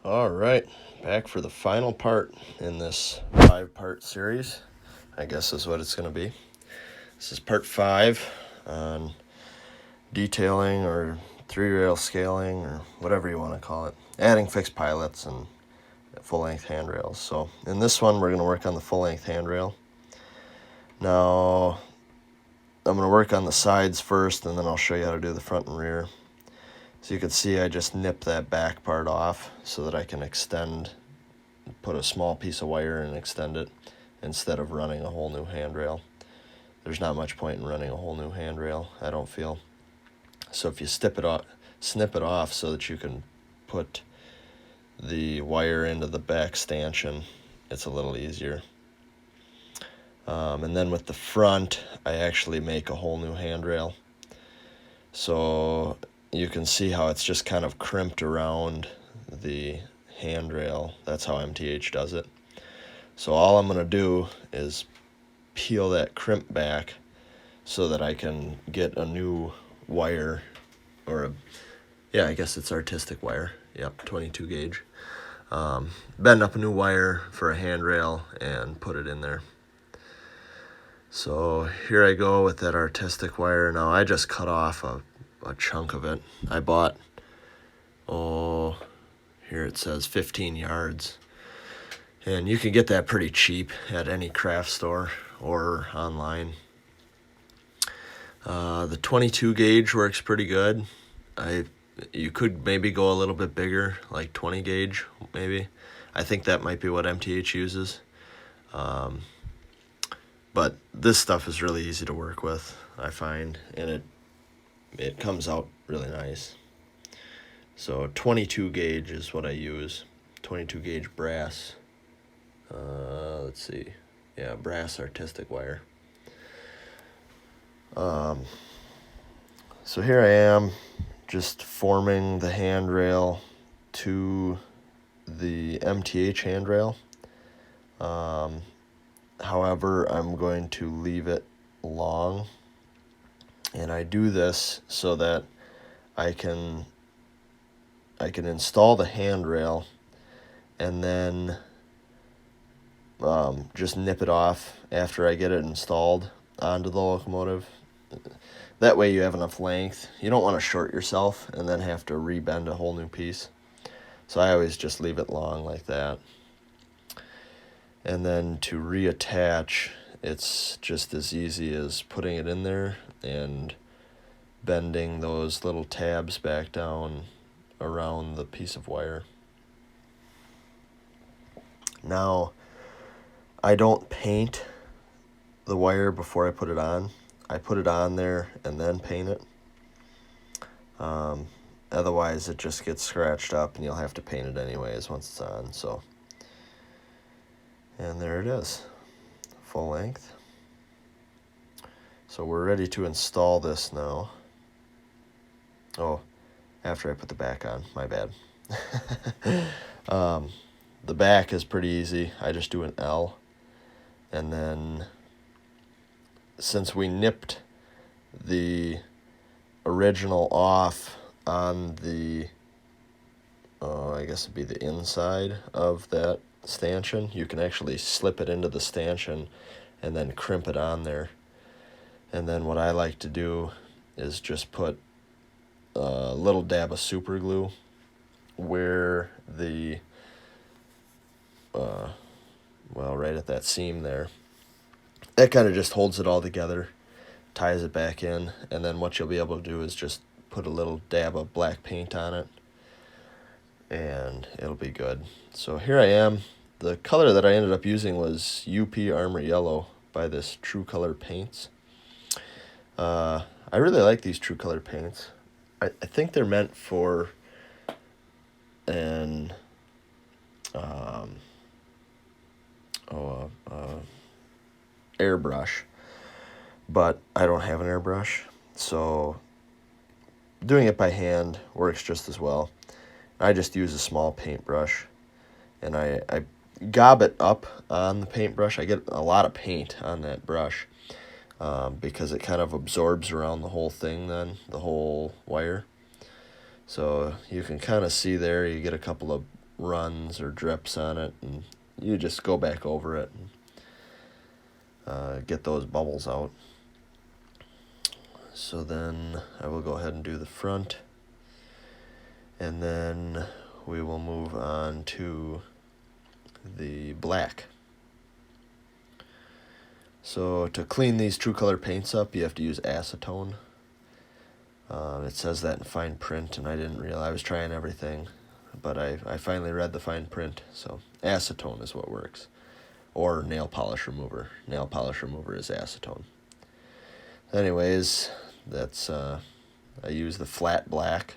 All right, back for the final part in this 5-part series, I guess is what it's going to be. This is part 5 on detailing or 3-rail scaling or whatever you want to call it, adding fixed pilot and full-length handrails. So in this one, we're going to work on the full-length handrail. Now, I'm going to work on the sides first, and then I'll show you how to do the front and rear. So you can see I just nipped that back part off so that I can extend, put a small piece of wire and extend it instead of running a whole new handrail. There's not much point in running a whole new handrail, I don't feel. So if you snip it off so that you can put the wire into the back stanchion, it's a little easier. And then with the front, I actually make a whole new handrail. So you can see how it's just kind of crimped around the handrail. That's how MTH does it. So all I'm going to do is peel that crimp back so that I can get a new wire, or I guess it's artistic wire. Yep, 22 gauge. Bend up a new wire for a handrail and put it in there. So here I go with that artistic wire. Now I just cut off a chunk of it. I bought, here it says 15 yards. And you can get that pretty cheap at any craft store or online. The 22 gauge works pretty good. You could maybe go a little bit bigger, like 20 gauge maybe. I think that might be what MTH uses. But this stuff is really easy to work with, I find, and it comes out really nice. So 22 gauge is what I use. 22 gauge brass. Let's see. Yeah, brass artistic wire. So here I am, just forming the handrail to the MTH handrail. However, I'm going to leave it long, and I do this so that I can install the handrail and then just nip it off after I get it installed onto the locomotive. That way you have enough length. You don't want to short yourself and then have to rebend a whole new piece. So I always just leave it long like that. And then to reattach, it's just as easy as putting it in there and bending those little tabs back down around the piece of wire. Now, I don't paint the wire before I put it on. I put it on there and then paint it. Otherwise, it just gets scratched up and you'll have to paint it anyways once it's on. So, and there it is, full length. So we're ready to install this now. Oh, after I put the back on, my bad. The back is pretty easy. I just do an L. And then, since we nipped the original off on the, I guess it'd be the inside of that stanchion, you can actually slip it into the stanchion and then crimp it on there. And then what I like to do is just put a little dab of super glue where the right at that seam there. That kind of just holds it all together, ties it back in, and then what you'll be able to do is just put a little dab of black paint on it, and it'll be good. So here I am. The color that I ended up using was UP Armor Yellow by this True Color Paints. I really like these True Color paints. I think they're meant for an airbrush, but I don't have an airbrush, so doing it by hand works just as well. I just use a small paintbrush, and I gob it up on the paintbrush. I get a lot of paint on that brush because it kind of absorbs around the whole thing then, the whole wire. So you can kind of see there, you get a couple of runs or drips on it, and you just go back over it and get those bubbles out. So then I will go ahead and do the front, and then we will move on to the black. So to clean these True Color paints up, you have to use acetone. It says that in fine print, and I didn't realize. I was trying everything, but I finally read the fine print. So acetone is what works, or nail polish remover. Nail polish remover is acetone. Anyways, that's I use the flat black.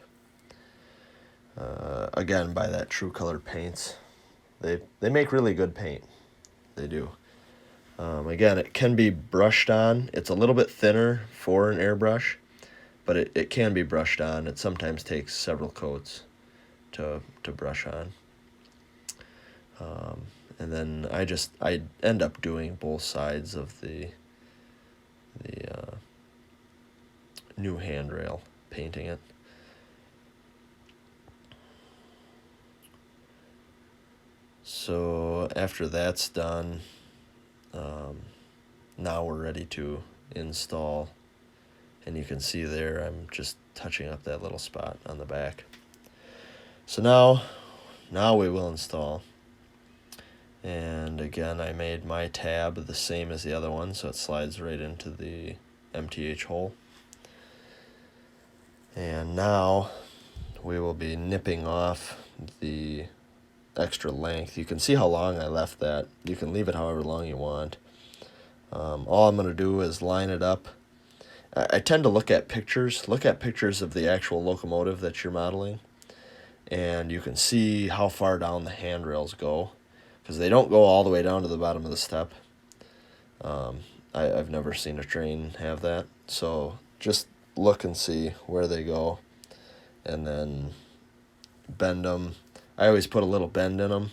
Again, by that True Color paints. They make really good paint. They do. Again, it can be brushed on. It's a little bit thinner for an airbrush, but it can be brushed on. It sometimes takes several coats to brush on. And then I end up doing both sides of the new handrail, painting it. So after that's done, now we're ready to install, and you can see there I'm just touching up that little spot on the back. So now we will install. And again, I made my tab the same as the other one, so it slides right into the MTH hole. And now we will be nipping off the extra length. You can see how long I left that. You can leave it however long you want. All I'm going to do is line it up. I tend to look at pictures of the actual locomotive that you're modeling, and you can see how far down the handrails go, because they don't go all the way down to the bottom of the step. I've never seen a train have that, so just look and see where they go, and then bend them. I always put a little bend in them,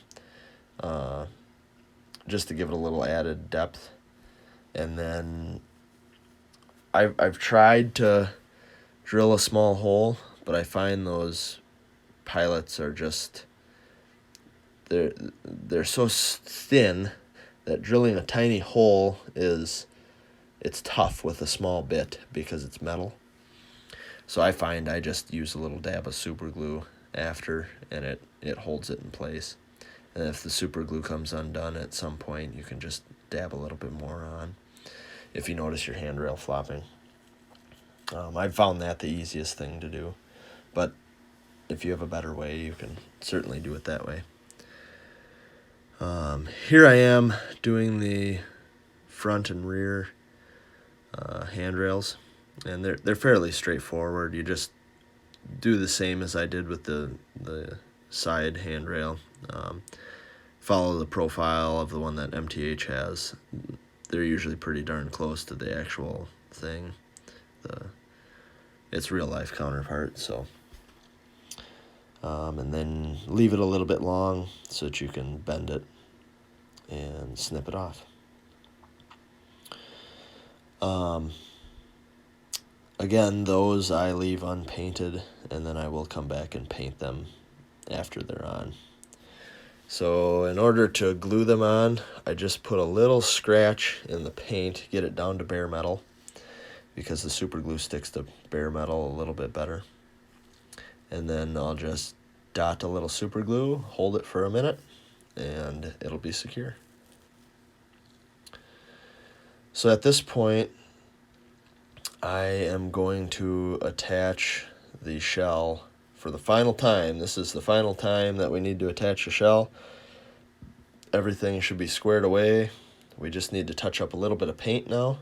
just to give it a little added depth. And then I've tried to drill a small hole, but I find those pilots are just, they're so thin that drilling a tiny hole it's tough with a small bit because it's metal. So I find I just use a little dab of super glue after, and it holds it in place. And if the super glue comes undone at some point, you can just dab a little bit more on if you notice your handrail flopping. I've found that the easiest thing to do, but if you have a better way, you can certainly do it that way. Here I am doing the front and rear handrails, and they're fairly straightforward. You just do the same as I did with the side handrail. Follow the profile of the one that MTH has. They're usually pretty darn close to the actual thing, its real life counterpart. So, and then leave it a little bit long so that you can bend it and snip it off. Again, those I leave unpainted, and then I will come back and paint them after they're on. So in order to glue them on, I just put a little scratch in the paint, get it down to bare metal, because the super glue sticks to bare metal a little bit better. And then I'll just dot a little super glue, hold it for a minute, and it'll be secure. So at this point, I am going to attach the shell for the final time. This is the final time that we need to attach a shell. Everything should be squared away. We just need to touch up a little bit of paint now,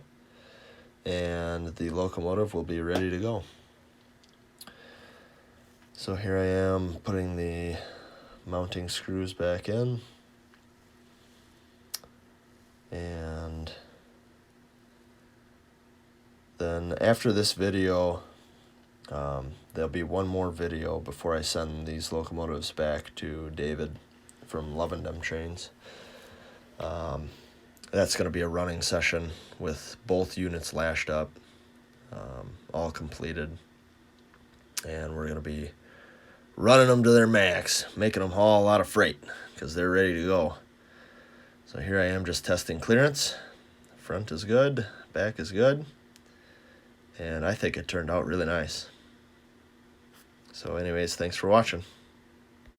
and the locomotive will be ready to go. So here I am putting the mounting screws back in, and then after this video, there'll be one more video before I send these locomotives back to David from Lovin' Dem Trains. That's going to be a running session with both units lashed up, all completed, and we're going to be running them to their max, making them haul a lot of freight because they're ready to go. So here I am just testing clearance. Front is good, back is good, and I think it turned out really nice. So anyways, thanks for watching.